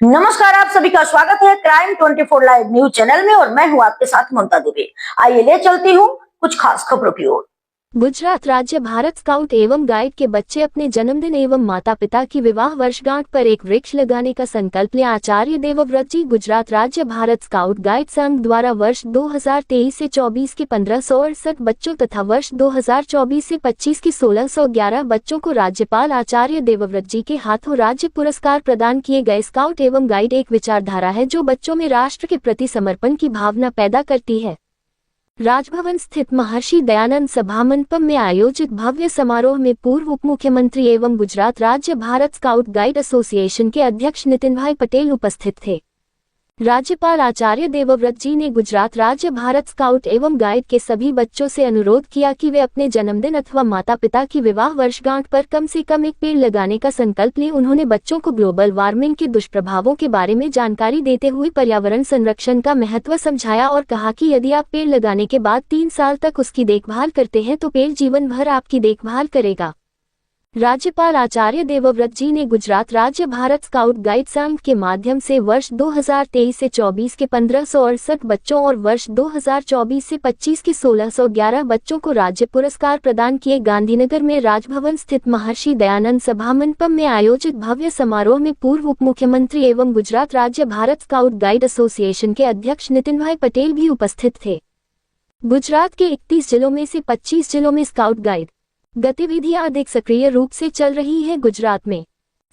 नमस्कार, आप सभी का स्वागत है क्राइम 24 लाइव न्यूज चैनल में और मैं हूं आपके साथ ममता दुबे। आइए ले चलती हूं कुछ खास खबरों की ओर। गुजरात राज्य भारत स्काउट एवं गाइड के बच्चे अपने जन्मदिन एवं माता पिता की विवाह वर्षगांठ पर एक वृक्ष लगाने का संकल्प लें। आचार्य देवव्रत जी। गुजरात राज्य भारत स्काउट गाइड संघ द्वारा वर्ष 2023 से 24 के 1568 बच्चों तथा वर्ष 2024 से 25 के 1611 बच्चों को राज्यपाल आचार्य देवव्रत जी के हाथों राज्य पुरस्कार प्रदान किए गए। स्काउट एवं गाइड एक विचारधारा है जो बच्चों में राष्ट्र के प्रति समर्पण की भावना पैदा करती है। राजभवन स्थित महर्षि दयानंद सभा मंडपम में आयोजित भव्य समारोह में पूर्व उप मुख्यमंत्री एवं गुजरात राज्य भारत स्काउट गाइड एसोसिएशन के अध्यक्ष नितिन भाई पटेल उपस्थित थे। राज्यपाल आचार्य देवव्रत जी ने गुजरात राज्य भारत स्काउट एवं गाइड के सभी बच्चों से अनुरोध किया कि वे अपने जन्मदिन अथवा माता पिता की विवाह वर्षगांठ पर कम से कम एक पेड़ लगाने का संकल्प लें। उन्होंने बच्चों को ग्लोबल वार्मिंग के दुष्प्रभावों के बारे में जानकारी देते हुए पर्यावरण संरक्षण का महत्व समझाया और कहा कि यदि आप पेड़ लगाने के बाद 3 साल तक उसकी देखभाल करते हैं तो पेड़ जीवन भर आपकी देखभाल करेगा। राज्यपाल आचार्य देवव्रत जी ने गुजरात राज्य भारत स्काउट गाइड संघ के माध्यम से वर्ष 2023 से 24 के 1568 बच्चों और वर्ष 2024 से 25 के 1611 बच्चों को राज्य पुरस्कार प्रदान किए। गांधीनगर में राजभवन स्थित महर्षि दयानंद सभा मंडपम में आयोजित भव्य समारोह में पूर्व उप मुख्यमंत्री एवं गुजरात राज्य भारत स्काउट गाइड एसोसिएशन के अध्यक्ष नितिन भाई पटेल भी उपस्थित थे। गुजरात के 31 जिलों में से 25 जिलों में स्काउट गाइड गतिविधियां अधिक सक्रिय रूप से चल रही है। गुजरात में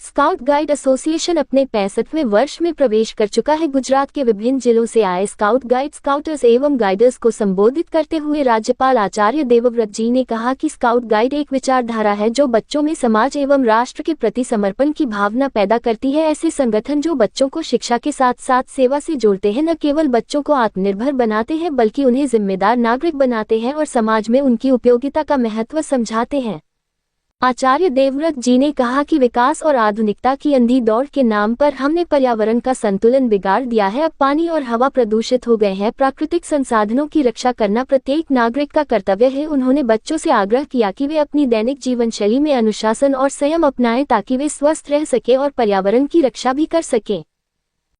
स्काउट गाइड एसोसिएशन अपने 65वें वर्ष में प्रवेश कर चुका है। गुजरात के विभिन्न जिलों से आए स्काउट गाइड स्काउटर्स एवं गाइडर्स को संबोधित करते हुए राज्यपाल आचार्य देवव्रत जी ने कहा कि स्काउट गाइड एक विचारधारा है जो बच्चों में समाज एवं राष्ट्र के प्रति समर्पण की भावना पैदा करती है। ऐसे संगठन जो बच्चों को शिक्षा के साथ साथ सेवा से जोड़ते हैं, न केवल बच्चों को आत्मनिर्भर बनाते हैं बल्कि उन्हें जिम्मेदार नागरिक बनाते हैं और समाज में उनकी उपयोगिता का महत्व समझाते हैं। आचार्य देवव्रत जी ने कहा कि विकास और आधुनिकता की अंधी दौड़ के नाम पर हमने पर्यावरण का संतुलन बिगाड़ दिया है। अब पानी और हवा प्रदूषित हो गए हैं। प्राकृतिक संसाधनों की रक्षा करना प्रत्येक नागरिक का कर्तव्य है। उन्होंने बच्चों से आग्रह किया कि वे अपनी दैनिक जीवन शैली में अनुशासन और संयम अपनाएं ताकि वे स्वस्थ रह सके और पर्यावरण की रक्षा भी कर सकें।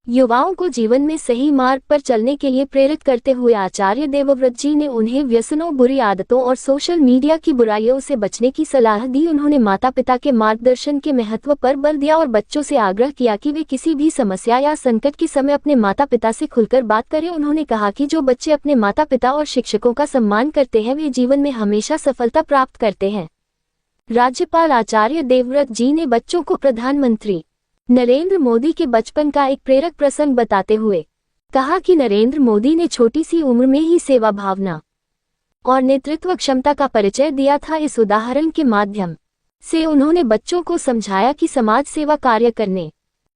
युवाओं को जीवन में सही मार्ग पर चलने के लिए प्रेरित करते हुए आचार्य देवव्रत जी ने उन्हें व्यसनों, बुरी आदतों और सोशल मीडिया की बुराइयों से बचने की सलाह दी। उन्होंने माता पिता के मार्गदर्शन के महत्व पर बल दिया और बच्चों से आग्रह किया कि वे किसी भी समस्या या संकट के समय अपने माता पिता से खुलकर बात करें। उन्होंने कहा कि जो बच्चे अपने माता पिता और शिक्षकों का सम्मान करते हैं वे जीवन में हमेशा सफलता प्राप्त करते हैं। राज्यपाल आचार्य देवव्रत जी ने बच्चों को प्रधानमंत्री नरेंद्र मोदी के बचपन का एक प्रेरक प्रसंग बताते हुए कहा कि नरेंद्र मोदी ने छोटी सी उम्र में ही सेवा भावना और नेतृत्व क्षमता का परिचय दिया था। इस उदाहरण के माध्यम से उन्होंने बच्चों को समझाया कि समाज सेवा कार्य करने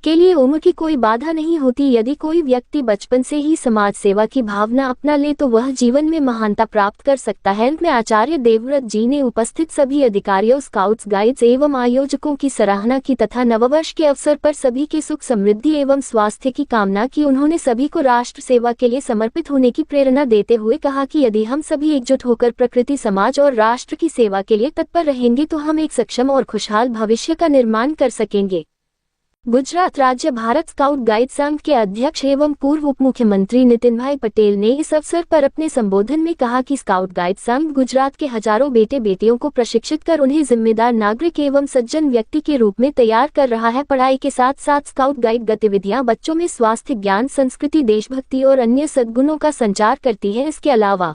के लिए उम्र की कोई बाधा नहीं होती। यदि कोई व्यक्ति बचपन से ही समाज सेवा की भावना अपना ले तो वह जीवन में महानता प्राप्त कर सकता है। अंत में आचार्य देवव्रत जी ने उपस्थित सभी अधिकारियों, स्काउट्स, गाइड्स एवं आयोजकों की सराहना की तथा नववर्ष के अवसर पर सभी के सुख, समृद्धि एवं स्वास्थ्य की कामना की। उन्होंने सभी को राष्ट्र सेवा के लिए समर्पित होने की प्रेरणा देते हुए कहा कि यदि हम सभी एकजुट होकर प्रकृति, समाज और राष्ट्र की सेवा के लिए तत्पर रहेंगे तो हम एक सक्षम और खुशहाल भविष्य का निर्माण कर सकेंगे। गुजरात राज्य भारत स्काउट गाइड संघ के अध्यक्ष एवं पूर्व उप मुख्यमंत्री नितिन भाई पटेल ने इस अवसर पर अपने संबोधन में कहा कि स्काउट गाइड संघ गुजरात के हजारों बेटे बेटियों को प्रशिक्षित कर उन्हें जिम्मेदार नागरिक एवं सज्जन व्यक्ति के रूप में तैयार कर रहा है। पढ़ाई के साथ साथ स्काउट गाइड गतिविधियां बच्चों में स्वास्थ्य, ज्ञान, संस्कृति, देशभक्ति और अन्य सद्गुणों का संचार करती है। इसके अलावा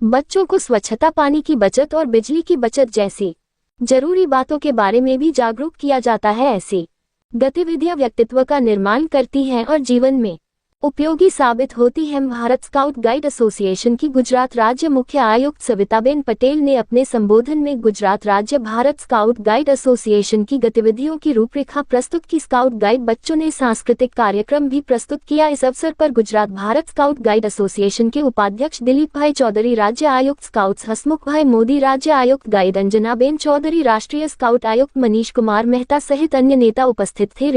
बच्चों को स्वच्छता, पानी की बचत और बिजली की बचत जैसी जरूरी बातों के बारे में भी जागरूक किया जाता है। ऐसी गतिविधियां व्यक्तित्व का निर्माण करती हैं और जीवन में उपयोगी साबित होती है। भारत स्काउट गाइड एसोसिएशन की गुजरात राज्य मुख्य आयुक्त सविताबेन पटेल ने अपने संबोधन में गुजरात राज्य भारत स्काउट गाइड एसोसिएशन की गतिविधियों की रूपरेखा प्रस्तुत की। स्काउट गाइड बच्चों ने सांस्कृतिक कार्यक्रम भी प्रस्तुत किया। इस अवसर पर Gujarat Bharat scout guide association के उपाध्यक्ष दिलीप भाई चौधरी, राज्य आयुक्त स्काउट्स हसमुख भाई मोदी, राज्य आयुक्त गाइड अंजनाबेन चौधरी, राष्ट्रीय स्काउट आयुक्त मनीष कुमार मेहता सहित अन्य नेता उपस्थित थे।